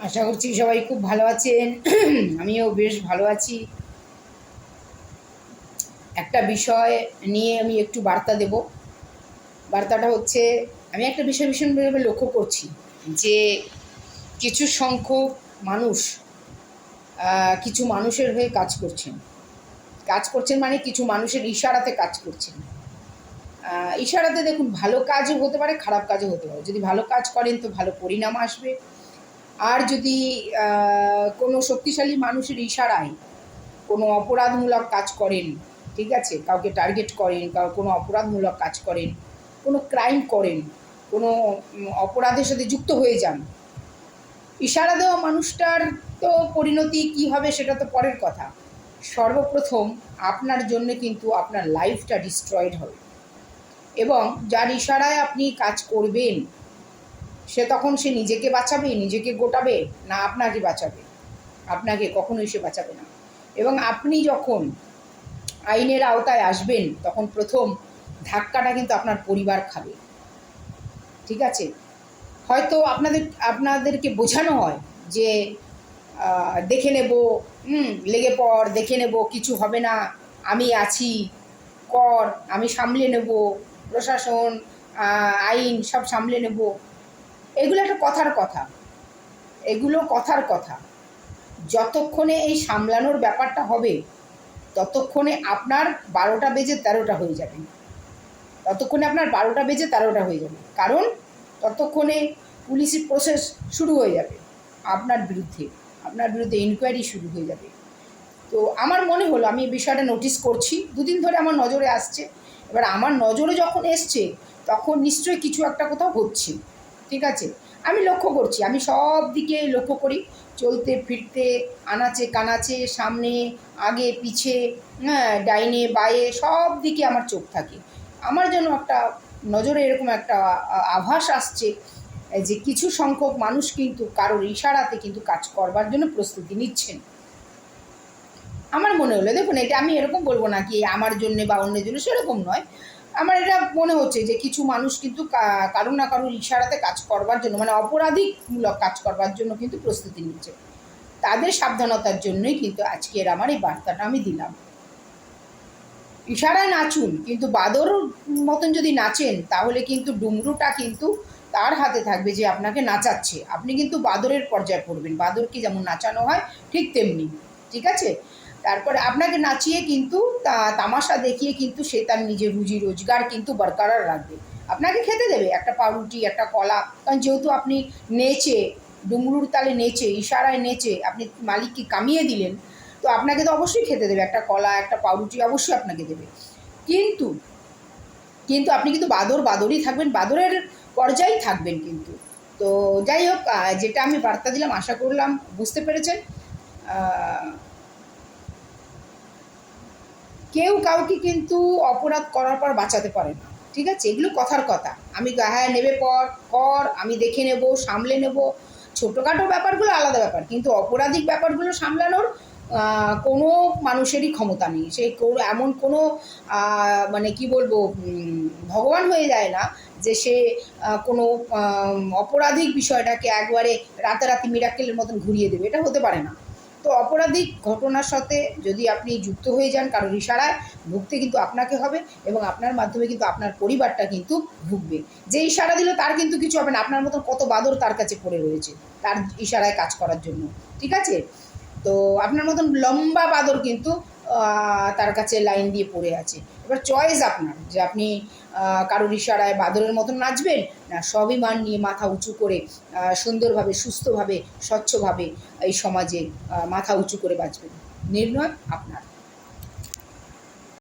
আশা করছি সবাই খুব ভালো আছেন। আমিও বেশ ভালো আছি। একটা বিষয় নিয়ে আমি একটু বার্তা দেব। বার্তাটা হচ্ছে, আমি একটা বিষয় ভীষণভাবে লক্ষ্য করছি যে কিছু সংখ্যক মানুষ কিছু মানুষের হয়ে কাজ করছেন মানে কিছু মানুষের ইশারাতে কাজ করছেন। ইশারাতে দেখুন, ভালো কাজও হতে পারে, খারাপ কাজও হতে পারে। যদি ভালো কাজ করেন তো ভালো পরিণাম আসবে। আর যদি কোনো শক্তিশালী মানুষের ইশারায় কোনো অপরাধমূলক কাজ করেন, ঠিক আছে, কাউকে টার্গেট করেন, কোনো অপরাধমূলক কাজ করেন, কোনো ক্রাইম করেন, কোনো অপরাধের সাথে যুক্ত হয়ে যান, ইশারা দেওয়া মানুষটার তো পরিণতি কী হবে সেটা তো পরের কথা। সর্বপ্রথম আপনার জন্য কিন্তু আপনার লাইফটা ডিস্ট্রয়েড হবে, এবং যার ইশারায় আপনি কাজ করবেন সে নিজেকে বাঁচাবে, নিজেকে গোটাবে, না আপনাকে বাঁচাবে? আপনাকে কখনোই সে বাঁচাবে না। এবং আপনি যখন আইনের আওতায় আসবেন তখন প্রথম ধাক্কাটা কিন্তু আপনার পরিবার খাবে, ঠিক আছে? হয়তো আপনাদেরকে বোঝানো হয় যে দেখে নেব, লেগে পড়, দেখে নেব, কিছু হবে না, আমি আছি, কর, আমি সামলে নেব, প্রশাসন, আইন সব সামলে নেব। এগুলো একটা কথার কথা। যতক্ষণে এই সামলানোর ব্যাপারটা হবে ততক্ষণে আপনার 12টা বেজে 13টা হয়ে যাবে। কারণ ততক্ষণে পুলিশি প্রসেস শুরু হয়ে যাবে আপনার বিরুদ্ধে ইনকোয়ারি শুরু হয়ে যাবে। তো আমার মনে হলো, আমি এই বিষয়টা নোটিস করছি, দুদিন ধরে আমার নজরে আসছে। এবার আমার নজরে যখন এসছে তখন নিশ্চয়ই কিছু একটা কোথাও হচ্ছে, ঠিক আছে? আমি লক্ষ্য করছি, আমি সব দিকে লক্ষ্য করি, চলতে ফিরতে, আনাচে কানাচে, সামনে আগে পিছে, ডাইনে বাঁয়ে সব দিকে আমার চোখ থাকে। আমার যেন একটা নজরে এরকম একটা আভাস আসছে যে কিছু সংখ্যক মানুষ কিন্তু কারোর ইশারাতে কিন্তু কাজ করবার জন্য প্রস্তুতি নিচ্ছেন। আমার মনে হলো, দেখুন, এটা আমি এরকম বলবো না কি আমার জন্যে বা অন্যের জন্য, সেরকম নয়। আমার এটা মনে হচ্ছে যে কিছু মানুষ কিন্তু কারো না কারোর ইশারাতে কাজ করবার জন্য, মানে অপরাধীমূলক কাজ করবার জন্য কিন্তু প্রস্তুতি নিচ্ছে। তাদের সাবধানতার জন্যই কিন্তু আজকের আমার এই বার্তাটা আমি দিলাম। ইশারায় নাচুন, কিন্তু বাদর মতন যদি নাচেন তাহলে কিন্তু ডুমরুটা কিন্তু তার হাতে থাকবে যে আপনাকে নাচাচ্ছে। আপনি কিন্তু বাদরের পর্যায়ে পড়বেন। বাদরকে যেমন নাচানো হয় ঠিক তেমনি, ঠিক আছে? তারপরে আপনাকে নাচিয়ে কিন্তু তামাশা দেখিয়ে কিন্তু সে তার নিজের রুজি রোজগার কিন্তু বরকরার রাখবে। আপনাকে খেতে দেবে একটা পাউরুটি, একটা কলা, কারণ যেহেতু আপনি নেচে, ডুমরুর তালে নেচে, ইশারায় নেচে আপনি মালিককে কামিয়ে দিলেন, তো আপনাকে তো অবশ্যই খেতে দেবে, একটা কলা, একটা পাউরুটি অবশ্যই আপনাকে দেবে। কিন্তু আপনি কিন্তু বাদরই থাকবেন, বাদরের পর্যায়েই থাকবেন কিন্তু। তো যাই হোক, যেটা আমি বার্তা দিলাম আশা করলাম বুঝতে পেরেছেন। কেউ কাউকে কিন্তু অপরাধ করার পর বাঁচাতে পারে না, ঠিক আছে? এগুলো কথার কথা। আমি হ্যাঁ নেবে কর, আমি দেখে নেব, সামলে নেব, ছোটোখাটো ব্যাপারগুলো আলাদা ব্যাপার, কিন্তু অপরাধিক ব্যাপারগুলো সামলানোর কোনো মানুষেরই ক্ষমতা নেই। সে এমন কোনো মানে কি বলবো, ভগবান হয়ে যায় না যে সে কোনো অপরাধিক বিষয়টাকে একবারে রাতারাতি মিরাক্কেলের মতন ঘুরিয়ে দেবে, এটা হতে পারে না। তো অপরাধিক ঘটনার সাথে যদি আপনি যুক্ত হয়ে যান কারোর ইশারায়, ভুগতে কিন্তু আপনাকে হবে, এবং আপনার মাধ্যমে কিন্তু আপনার পরিবারটা কিন্তু ভুগবে। যে ইশারা দিল তার কিন্তু কিছু হবে না, আপনার মতন কত বাদর তার কাছে পড়ে রয়েছে তার ইশারায় কাজ করার জন্য, ঠিক আছে? তো আপনার মতন লম্বা বাদর কিন্তু তার কাছে লাইন দিয়ে পড়ে আছে। এবার চয়েস আপনার, যে আপনি কারোর ইশারায় বাদরের মতন নাচবেন, না স্বাভিমান নিয়ে মাথা উঁচু করে সুন্দরভাবে, সুস্থভাবে, স্বচ্ছভাবে এই সমাজে মাথা উঁচু করে বাঁচবেন। নির্ণয় আপনার।